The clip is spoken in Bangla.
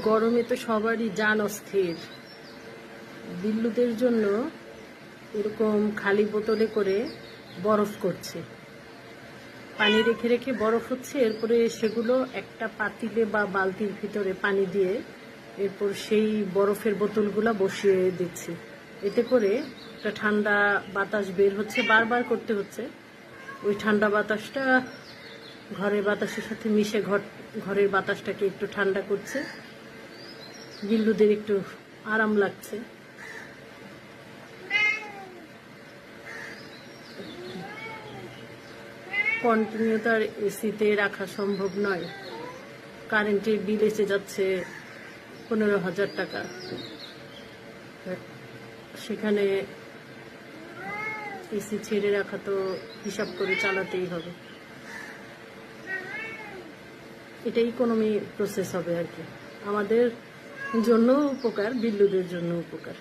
গরমে তো সবারই জান অস্থির। বিল্লুদের জন্য এরকম খালি বোতলে করে বরফ করছে, পানি রেখে রেখে বরফ হচ্ছে। এরপরে সেগুলো একটা পাতিলে বা বালতির ভিতরে পানি দিয়ে এরপর সেই বরফের বোতলগুলো বসিয়ে দিচ্ছে। এতে করে একটা ঠান্ডা বাতাস বের হচ্ছে, বারবার করতে হচ্ছে। ওই ঠান্ডা বাতাসটা ঘরের বাতাসের সাথে মিশে ঘরের বাতাসটাকে একটু ঠান্ডা করছে, বিল্লুদের একটু আরাম লাগছে। কন্টিনিউ তার এসিতে রাখা সম্ভব নয়। কারেন্টের বিল এসে যাচ্ছে 15,000 টাকা। সেখানে এসি ছেড়ে রাখা তো হিসাব করে চালাতেই হবে। এটা ইকোনমি প্রসেস হবে আর কি। আমাদের জন্য উপকার, বিল্লুদের জন্য উপকার।